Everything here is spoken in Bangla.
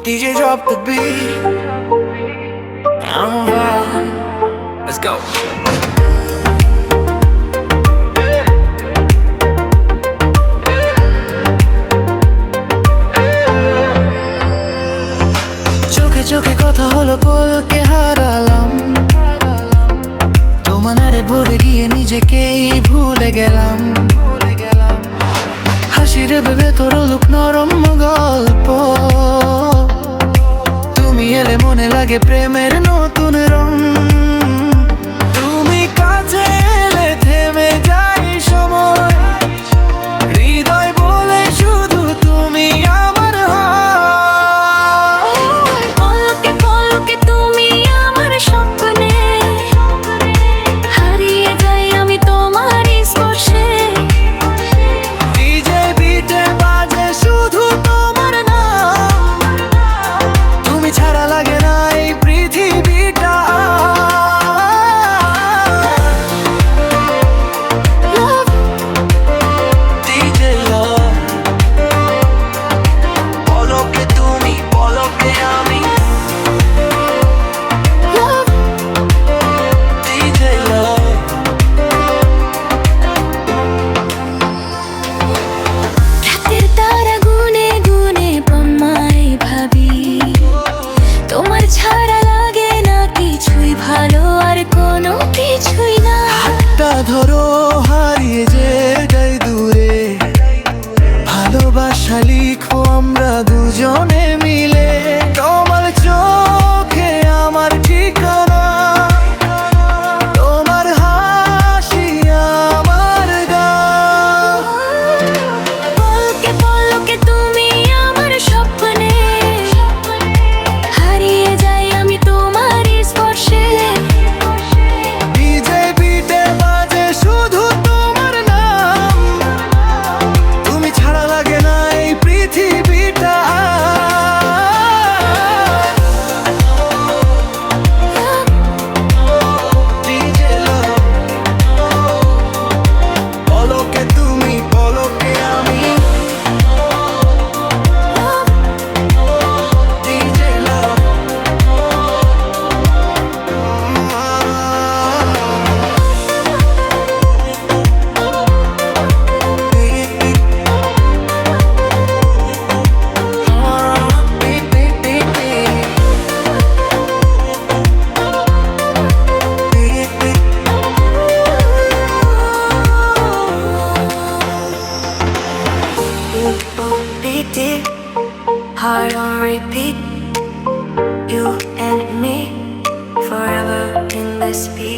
DJ drop the beat. I'm a vibe. Let's go. চোখে চোখে কথা হলো পলকে হারালাম তোমারে ভুলে গিয়ে নিজেকেই ভুলে গেলাম হাসির ভেতর লোক নরম গল্প তুমি এলে মনে লাগে প্রেমের নতুন রং তুমি কাছে এলে থেমে যাই সময় হৃদয় বলে শুধু তুমি আমার পলকে পলকে তুমি আমার স্বপ্নে হারিয়ে যাই আমি তোমার স্পর্শে ডিজে বিটে বাজে শুধু তোমার নাম তুমি ছাড়া লাগে না এই পৃথিবীটা ডিজে লাভ পলকে তুমি পলকে আমি ডিজে লাভ রাতের তারা গুনে গুনে তোমায় ভাবি তোমার ছাড়া লাগে না কিছুই ভালো আর কোনো কিছুই না হাতটা ধরো হারিয়ে যে যাই দূরে ভালোবাসা লিখবো আমরা দুজনে মিলে তোমার চোখে আমার ঠিকানা তোমার হাসি আমার গান পলকে পলকে তুমি আমার স্বপ্নে হারিয়ে যাই আমি তোমার স্পর্শে ডিজে বিটে বাজে শুধু তোমার নাম তুমি ছাড়া লাগে না এই পৃথিবীটা ডিজে লাভ পলকে তুমি পলকে আমি DJ love Heart on repeat, you and me forever in this beat.